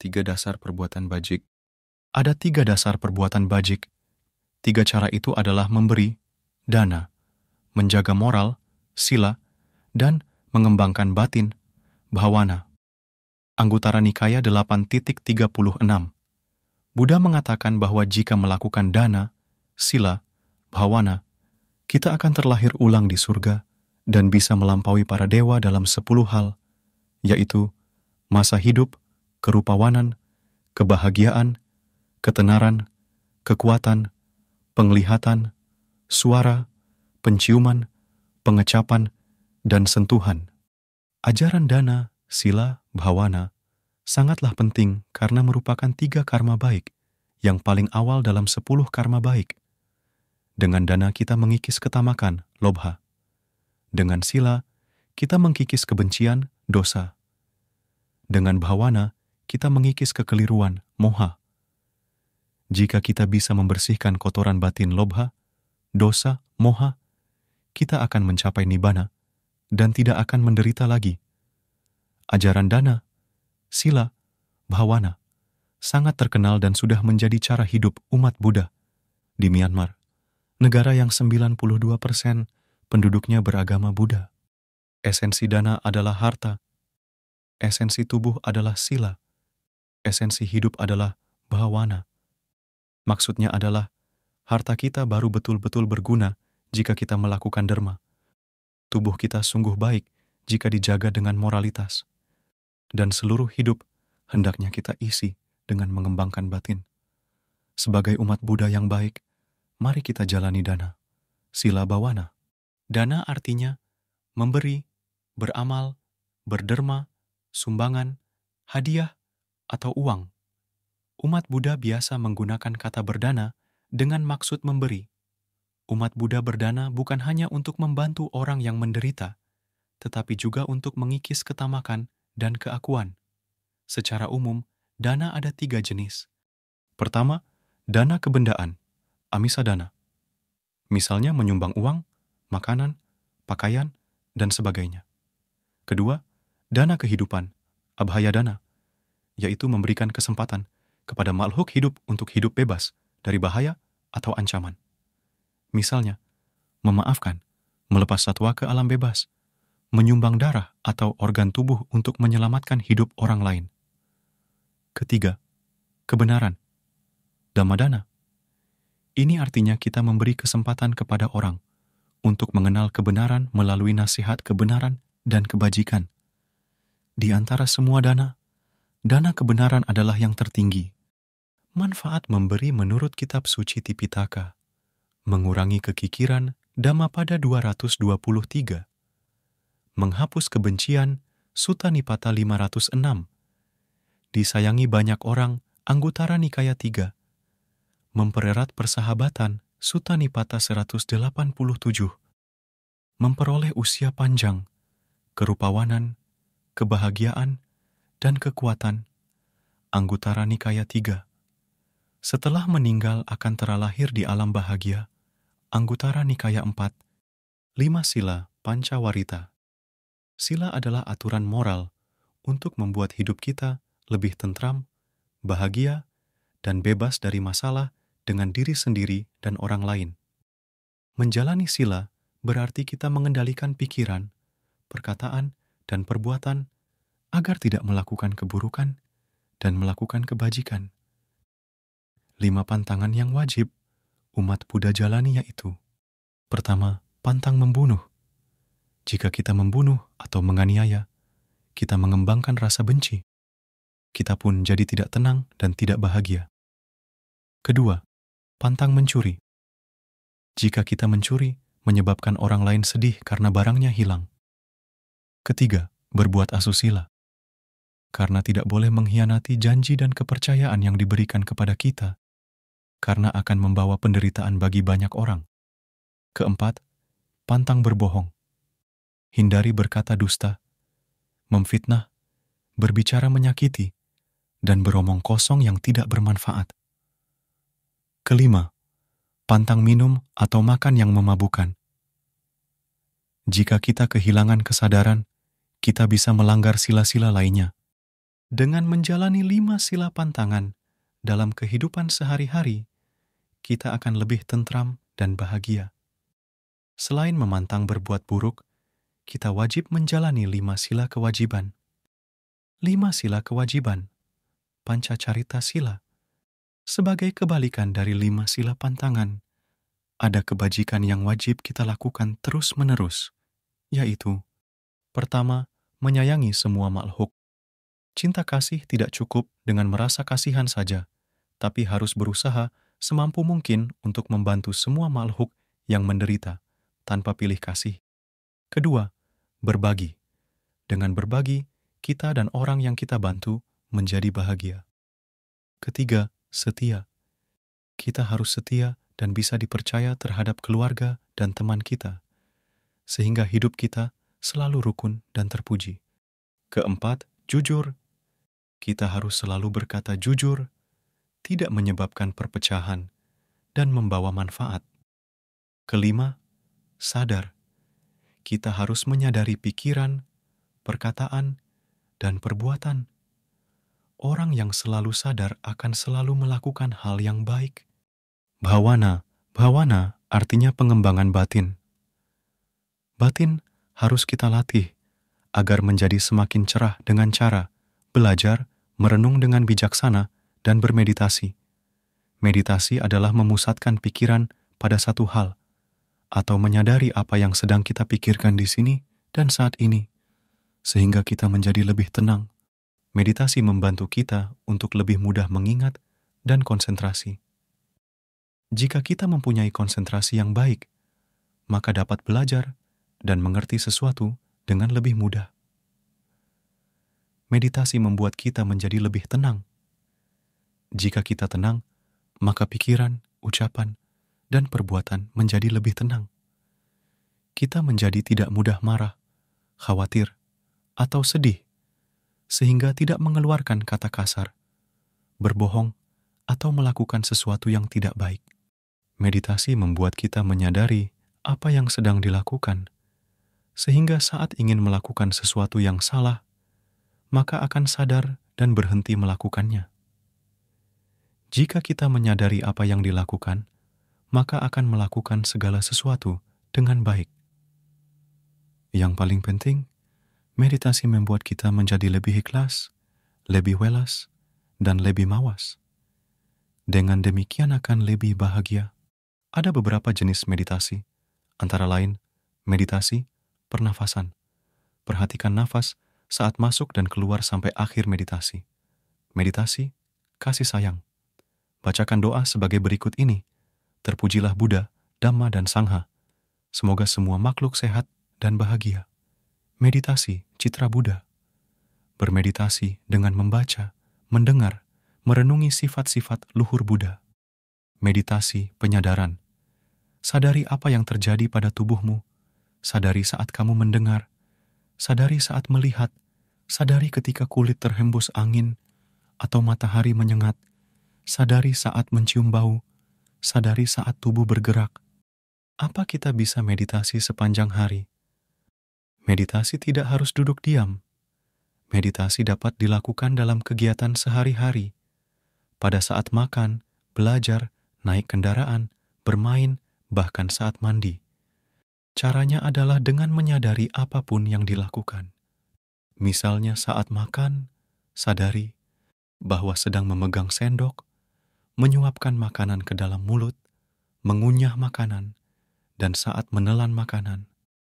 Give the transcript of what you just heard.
Tiga dasar perbuatan bajik. Ada tiga dasar perbuatan bajik. Tiga cara itu adalah memberi, dana, menjaga moral, sila, dan mengembangkan batin, bhawana. Anggutara Nikaya 8.36. Buddha mengatakan bahwa jika melakukan dana, sila, bhawana, kita akan terlahir ulang di surga dan bisa melampaui para dewa dalam 10 hal, yaitu masa hidup, kerupawanan, kebahagiaan, ketenaran, kekuatan, penglihatan, suara, penciuman, pengecapan, dan sentuhan. Ajaran dana, sila, bhawana sangatlah penting karena merupakan 3 karma baik yang paling awal dalam 10 karma baik. Dengan dana kita mengikis ketamakan, lobha. Dengan sila, kita mengkikis kebencian, dosa. Dengan bhawana, kita mengikis kekeliruan, moha. Jika kita bisa membersihkan kotoran batin lobha, dosa, moha, kita akan mencapai nibbana dan tidak akan menderita lagi. Ajaran dana, sila, bhawana sangat terkenal dan sudah menjadi cara hidup umat Buddha di Myanmar, negara yang 92% penduduknya beragama Buddha. Esensi dana adalah harta, esensi tubuh adalah sila, esensi hidup adalah bhawana. Maksudnya adalah, harta kita baru betul-betul berguna jika kita melakukan dharma. Tubuh kita sungguh baik jika dijaga dengan moralitas. Dan seluruh hidup hendaknya kita isi dengan mengembangkan batin. Sebagai umat Buddha yang baik, mari kita jalani dana, sila bhawana. Dana artinya memberi, beramal, berderma, sumbangan, hadiah, atau uang. Umat Buddha biasa menggunakan kata berdana dengan maksud memberi. Umat Buddha berdana bukan hanya untuk membantu orang yang menderita, tetapi juga untuk mengikis ketamakan dan keakuan. Secara umum, dana ada 3 jenis. Pertama, dana kebendaan, amisa dana. Misalnya menyumbang uang, makanan, pakaian, dan sebagainya. Kedua, dana kehidupan, abhaya dana, yaitu memberikan kesempatan kepada makhluk hidup untuk hidup bebas dari bahaya atau ancaman. Misalnya, memaafkan, melepas satwa ke alam bebas, menyumbang darah atau organ tubuh untuk menyelamatkan hidup orang lain. Ketiga, kebenaran, dhammadana. Ini artinya kita memberi kesempatan kepada orang untuk mengenal kebenaran melalui nasihat kebenaran dan kebajikan. Di antara semua dana, dana kebenaran adalah yang tertinggi. Manfaat memberi menurut kitab suci Tipitaka, mengurangi kekikiran Dhammapada 223, menghapus kebencian Sutta Nipata 506, disayangi banyak orang Anggutara Nikaya 3, mempererat persahabatan Sutta Nipata 187, memperoleh usia panjang, kerupawanan, kebahagiaan, dan kekuatan Anggutara Nikaya 3. Setelah meninggal akan terlahir di alam bahagia Anggutara Nikaya 4. 5 sila Pancawarita. Sila adalah aturan moral untuk membuat hidup kita lebih tentram, bahagia, dan bebas dari masalah dengan diri sendiri dan orang lain. Menjalani sila berarti kita mengendalikan pikiran, perkataan, dan perbuatan agar tidak melakukan keburukan dan melakukan kebajikan. 5 pantangan yang wajib umat Buddha jalani yaitu: pertama, pantang membunuh. Jika kita membunuh atau menganiaya, kita mengembangkan rasa benci. Kita pun jadi tidak tenang dan tidak bahagia. Kedua, pantang mencuri. Jika kita mencuri, menyebabkan orang lain sedih karena barangnya hilang. Ketiga, berbuat asusila. Karena tidak boleh mengkhianati janji dan kepercayaan yang diberikan kepada kita, karena akan membawa penderitaan bagi banyak orang. Keempat, pantang berbohong. Hindari berkata dusta, memfitnah, berbicara menyakiti, dan beromong kosong yang tidak bermanfaat. Kelima, pantang minum atau makan yang memabukkan. Jika kita kehilangan kesadaran, kita bisa melanggar sila-sila lainnya. Dengan menjalani 5 sila pantangan dalam kehidupan sehari-hari, kita akan lebih tentram dan bahagia. Selain memantang berbuat buruk, kita wajib menjalani 5 sila kewajiban. 5 sila kewajiban, Pancacarita Sila. Sebagai kebalikan dari 5 sila pantangan, ada kebajikan yang wajib kita lakukan terus-menerus, yaitu: pertama, menyayangi semua makhluk. Cinta kasih tidak cukup dengan merasa kasihan saja, tapi harus berusaha semampu mungkin untuk membantu semua makhluk yang menderita, tanpa pilih kasih. Kedua, berbagi. Dengan berbagi, kita dan orang yang kita bantu menjadi bahagia. Ketiga, setia. Kita harus setia dan bisa dipercaya terhadap keluarga dan teman kita, sehingga hidup kita selalu rukun dan terpuji. Keempat, jujur. Kita harus selalu berkata jujur, tidak menyebabkan perpecahan, dan membawa manfaat. Kelima, sadar. Kita harus menyadari pikiran, perkataan, dan perbuatan. Orang yang selalu sadar akan selalu melakukan hal yang baik. Bhavana. Bhavana artinya pengembangan batin. Batin harus kita latih agar menjadi semakin cerah dengan cara belajar, merenung dengan bijaksana, dan bermeditasi. Meditasi adalah memusatkan pikiran pada satu hal, atau menyadari apa yang sedang kita pikirkan di sini dan saat ini, sehingga kita menjadi lebih tenang. Meditasi membantu kita untuk lebih mudah mengingat dan konsentrasi. Jika kita mempunyai konsentrasi yang baik, maka dapat belajar dan mengerti sesuatu dengan lebih mudah. Meditasi membuat kita menjadi lebih tenang. Jika kita tenang, maka pikiran, ucapan, dan perbuatan menjadi lebih tenang. Kita menjadi tidak mudah marah, khawatir, atau sedih, sehingga tidak mengeluarkan kata kasar, berbohong, atau melakukan sesuatu yang tidak baik. Meditasi membuat kita menyadari apa yang sedang dilakukan, sehingga saat ingin melakukan sesuatu yang salah, maka akan sadar dan berhenti melakukannya. Jika kita menyadari apa yang dilakukan, maka akan melakukan segala sesuatu dengan baik. Yang paling penting, meditasi membuat kita menjadi lebih ikhlas, lebih welas, dan lebih mawas. Dengan demikian akan lebih bahagia. Ada beberapa jenis meditasi, antara lain meditasi pernafasan. Perhatikan nafas saat masuk dan keluar sampai akhir meditasi. Meditasi kasih sayang. Bacakan doa sebagai berikut ini. Terpujilah Buddha, Dhamma, dan Sangha. Semoga semua makhluk sehat dan bahagia. Meditasi citra Buddha. Bermeditasi dengan membaca, mendengar, merenungi sifat-sifat luhur Buddha. Meditasi penyadaran. Sadari apa yang terjadi pada tubuhmu. Sadari saat kamu mendengar. Sadari saat melihat. Sadari ketika kulit terhembus angin atau matahari menyengat. Sadari saat mencium bau. Sadari saat tubuh bergerak. Apa kita bisa meditasi sepanjang hari? Meditasi tidak harus duduk diam. Meditasi dapat dilakukan dalam kegiatan sehari-hari. Pada saat makan, belajar, naik kendaraan, bermain, bahkan saat mandi. Caranya adalah dengan menyadari apapun yang dilakukan. Misalnya saat makan, sadari bahwa sedang memegang sendok, menyuapkan makanan ke dalam mulut, mengunyah makanan, dan saat menelan makanan,